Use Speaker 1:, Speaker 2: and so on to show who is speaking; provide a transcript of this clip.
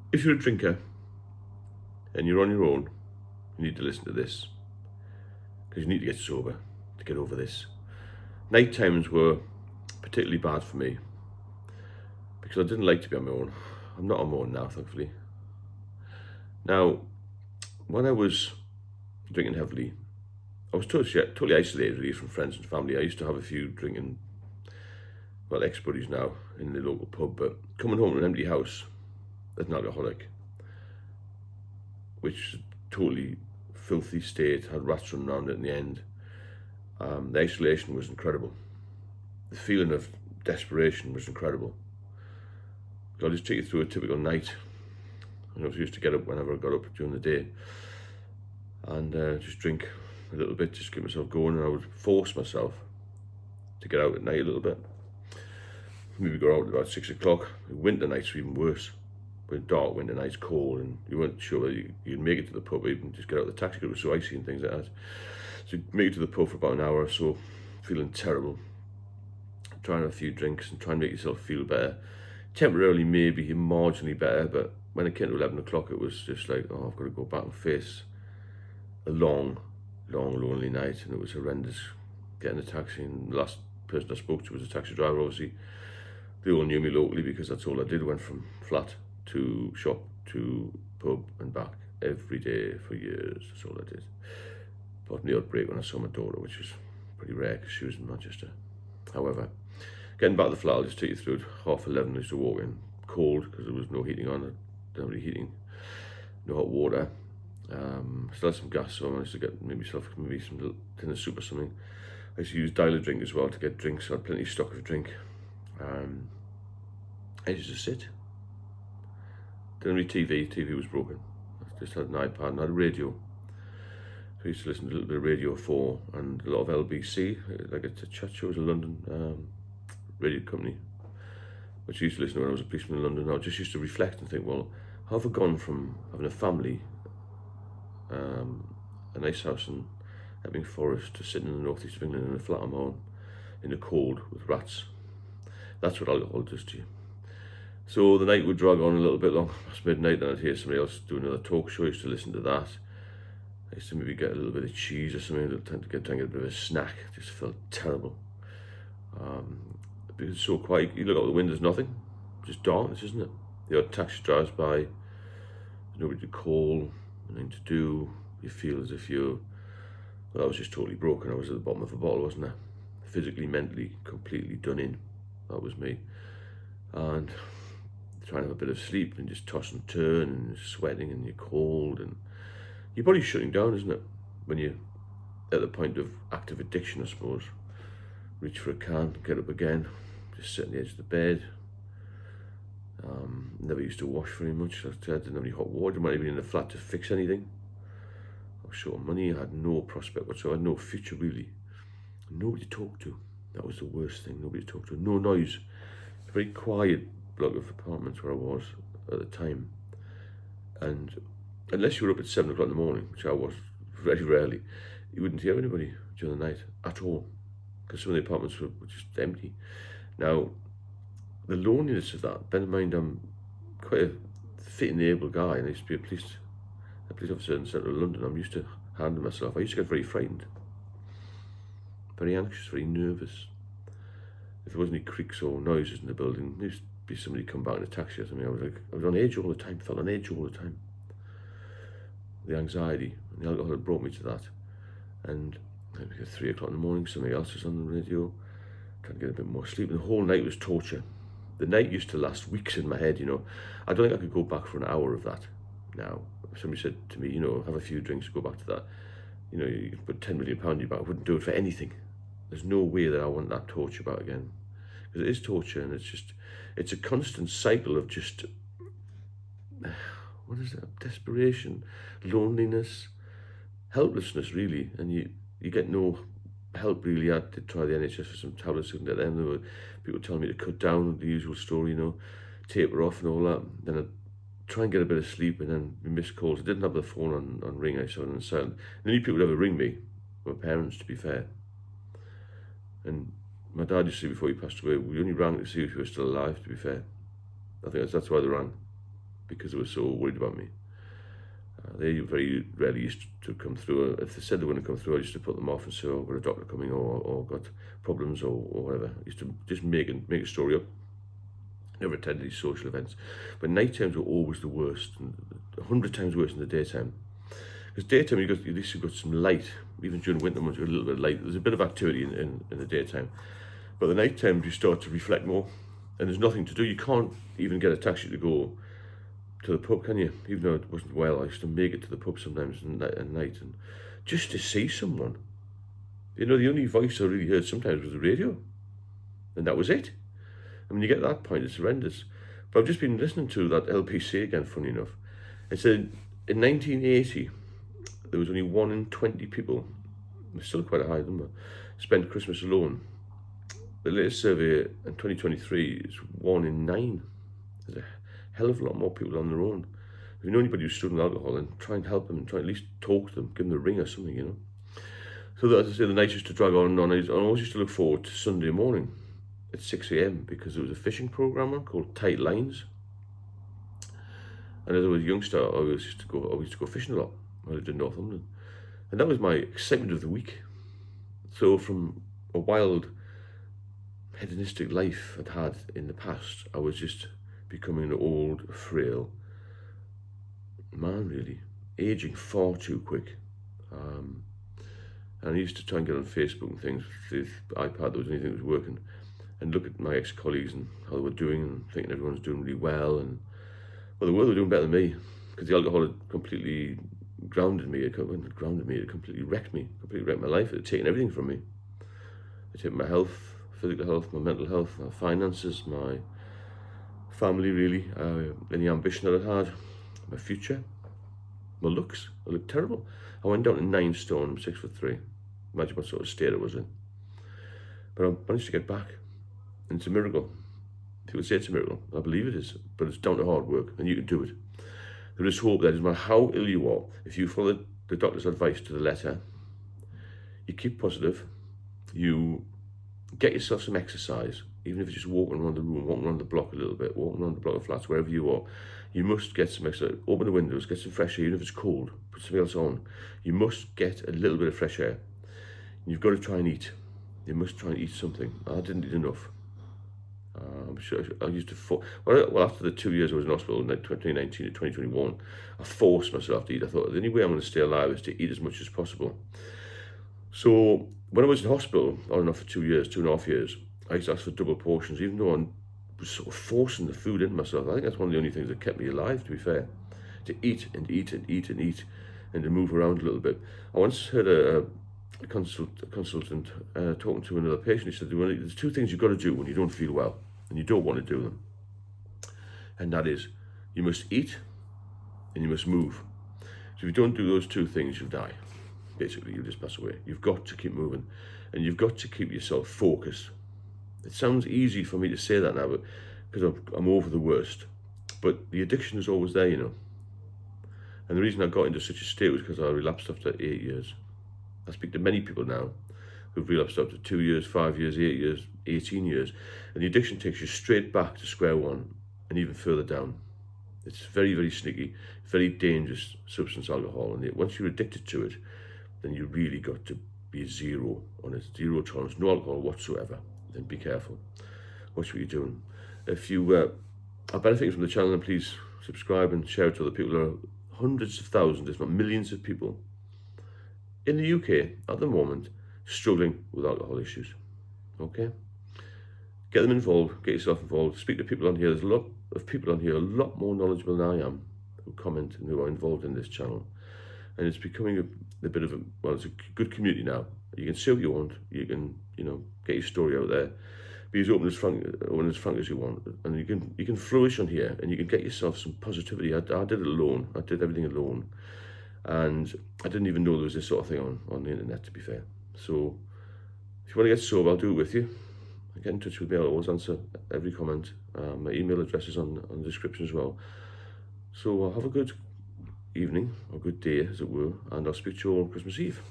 Speaker 1: If you're a drinker and you're on your own, you need to listen to this because you need to get sober to get over this. Night times were particularly bad for me because I didn't like to be on my own. I'm not on my own now, thankfully. Now, when I was drinking heavily, I was totally isolated really from friends and family. I used to have a few drinking, well, ex-buddies now in the local pub, but coming home to an empty house as an alcoholic, which is a totally filthy state, had rats running around it in the end. The isolation was incredible. The feeling of desperation was incredible. I'll just take you through a typical night. I used to get up whenever I got up during the day and just drink a little bit, just get myself going, and I would force myself to get out at night a little bit. Maybe go out at about 6 o'clock. Winter nights were even worse. When dark winter nights, cold, and you weren't sure whether you'd make it to the pub or even just get out of the taxi because it was so icy and things like that. So make it to the pub for about an hour or so, feeling terrible, trying a few drinks and try and make yourself feel better. Temporarily, maybe marginally better, but when it came to 11 o'clock, it was just like, oh, I've got to go back and face a long, lonely night, and it was horrendous. Getting a taxi, and the last person I spoke to was a taxi driver, obviously. They all knew me locally because that's all I did. Went from flat to shop to pub and back every day for years. That's all I did. Apart from the odd break when I saw my daughter, which was pretty rare because she was in Manchester. However, getting back to the flat, I'll just take you through it. 11:30, I used to walk in cold because there was no heating on. I didn't have any heating, no hot water. Still had some gas, so I managed to get maybe some little tin of soup or something. I used to use Dial-A-Drink as well to get drinks. So I had plenty of stock of drink. I used to sit. Didn't have any TV. TV was broken. I just had an iPad and I had a radio. So I used to listen to a little bit of Radio 4 and a lot of LBC, like it's a chat show, it was a London radio company, which I used to listen to when I was a policeman in London. I just used to reflect and think, well, how have I gone from having a family, a nice house in Epping Forest, to sitting in the northeast of England in a flat on my own, in the cold with rats? That's what alcohol does to you. So the night would drag on a little bit long, past midnight, then I'd hear somebody else do another talk show. I used to listen to that. I used to maybe get a little bit of cheese or something, trying to get a bit of a snack. It just felt terrible. Because it's so quiet, you look out the window, there's nothing. Just darkness, isn't it? The odd taxi drives by, there's nobody to call, nothing to do. You feel as if well, I was just totally broken. I was at the bottom of a bottle, wasn't I? Physically, mentally, completely done in. That was me. And trying to have a bit of sleep and just toss and turn and sweating and you're cold and your body's shutting down, isn't it? When you're at the point of active addiction, I suppose. Reach for a can, get up again, just sit on the edge of the bed. Never used to wash very much. I didn't have any hot water. I might have been in the flat to fix anything. I was short of money. I had no prospect whatsoever. I had no future really. Nobody to talk to. That was the worst thing. Nobody to talk to. No noise. A very quiet block of apartments where I was at the time. And unless you were up at 7 o'clock in the morning, which I was very rarely, you wouldn't hear anybody during the night at all, because some of the apartments were just empty. Now, the loneliness of that, bear in mind I'm quite a fit and able guy, and I used to be a police officer in central London. I'm used to handling myself. I used to get very frightened, very anxious, very nervous. If there wasn't any creaks or noises in the building, there used to be somebody come back in a taxi or something. I was on edge all the time, felt on edge all the time. The anxiety and the alcohol had brought me to that. And at 3 o'clock in the morning, somebody else was on the radio, trying to get a bit more sleep. And the whole night was torture. The night used to last weeks in my head, I don't think I could go back for an hour of that now. If somebody said to me, have a few drinks, go back to that, you could put £10 million in your back, I wouldn't do it for anything. There's no way that I want that torture back again. Because it is torture, and it's a constant cycle of just, what is that? Desperation, loneliness, helplessness, really. And you get no help, really. I had to try the NHS for some tablets, couldn't get them. There were people telling me to cut down, the usual story, taper off and all that. Then I'd try and get a bit of sleep, and then we missed calls. I didn't have the phone on ring, I saw it on silent. The only people who would ever ring me were parents, to be fair. And my dad used to say before he passed away, we only rang to see if you were still alive, to be fair. I think that's why they rang. because they were so worried about me. They very rarely used to come through. If they said they were going to come through, I used to put them off and say, "Oh, got a doctor coming, or got problems, or whatever." I used to just make a story up. Never attended these social events, but night times were always the worst, and 100 times worse than the daytime. Because daytime, at least you've got some light. Even during winter months, you've got a little bit of light. There's a bit of activity in the daytime, but the night times you start to reflect more, and there's nothing to do. You can't even get a taxi to go to the pub, can you? Even though it wasn't well, I used to make it to the pub sometimes at night, and just to see someone. You know, the only voice I really heard sometimes was the radio, and that was it. And when you get to that point, it's horrendous. But I've just been listening to that LPC again, funny enough. It said in 1980, there was only 1 in 20 people, it's still quite a high number, spent Christmas alone. The latest survey in 2023 is 1 in 9. There's a hell of a lot more people on their own. If you know anybody who's struggling with alcohol, then try and help them, try at least talk to them, give them a ring or something, you know. So that, as I say, the nights used to drag on and on. I always used to look forward to Sunday morning at 6 a.m. because there was a fishing program on called Tight Lines. And as I was a youngster, I used to go fishing a lot. I lived in Northumberland. And that was my excitement of the week. So from a wild, hedonistic life I'd had in the past, I was just becoming an old, frail man, really. Aging far too quick. And I used to try and get on Facebook and things, if iPad, there was anything that was working, and look at my ex-colleagues and how they were doing, and thinking everyone's doing really well, and well, they were doing better than me, because the alcohol had completely grounded me. It completely wrecked me, completely wrecked my life. It had taken everything from me. It had taken my health, physical health, my mental health, my finances, my family, really, any ambition that I had, my future, my looks. I looked terrible. I went down to 9 stone, I'm 6'3". Imagine what sort of state I was in. But I managed to get back. And it's a miracle. People say it's a miracle. I believe it is, but it's down to hard work, and you can do it. There is hope that no matter how ill you are, if you follow the doctor's advice to the letter, you keep positive, you get yourself some exercise, even if it's just walking around the room, walking around the block a little bit, walking around the block of flats, wherever you are, you must get some exercise. Open the windows, get some fresh air, even if it's cold, put something else on. You must get a little bit of fresh air. You've got to try and eat. You must try and eat something. I didn't eat enough. I'm sure I used to, well, after the 2 years I was in hospital, in 2019 to 2021, I forced myself to eat. I thought the only way I'm going to stay alive is to eat as much as possible. So when I was in hospital, on and off for 2 years, 2.5 years, I used to ask for double portions, even though I was sort of forcing the food into myself. I think that's one of the only things that kept me alive, to be fair. To eat and eat and eat and eat, and to move around a little bit. I once heard a consultant talking to another patient. He said, there's 2 things you've got to do when you don't feel well, and you don't want to do them. And that is, you must eat and you must move. So if you don't do those 2 things, you'll die. Basically, you'll just pass away. You've got to keep moving, and you've got to keep yourself focused. It sounds easy for me to say that now, because I'm over the worst. But the addiction is always there, you know. And the reason I got into such a state was because I relapsed after 8 years. I speak to many people now who've relapsed after 2 years, 5 years, 8 years, 18 years. And the addiction takes you straight back to square one and even further down. It's very, very sneaky, very dangerous substance, alcohol. And once you're addicted to it, then you really got to be zero on it, zero tolerance, no alcohol whatsoever. Then be careful. Watch what you're doing. If you are benefiting from the channel, then please subscribe and share it to other people. There are hundreds of thousands, if not millions of people in the UK at the moment struggling with alcohol issues. Okay? Get them involved, get yourself involved, speak to people on here. There's a lot of people on here, a lot more knowledgeable than I am, who comment and who are involved in this channel. And it's becoming a bit of a, well, it's a good community now. You can say what you want, you can, get your story out there, be as open as frank as you want, and you can flourish on here, and you can get yourself some positivity. I did it alone. I did everything alone, and I didn't even know there was this sort of thing on the internet, to be fair. So if you want to get sober, I'll do it with you. Get in touch with me. I'll always answer every comment. My email address is on the description as well. So have a good evening, or good day as it were, and I'll speak to you all on Christmas Eve.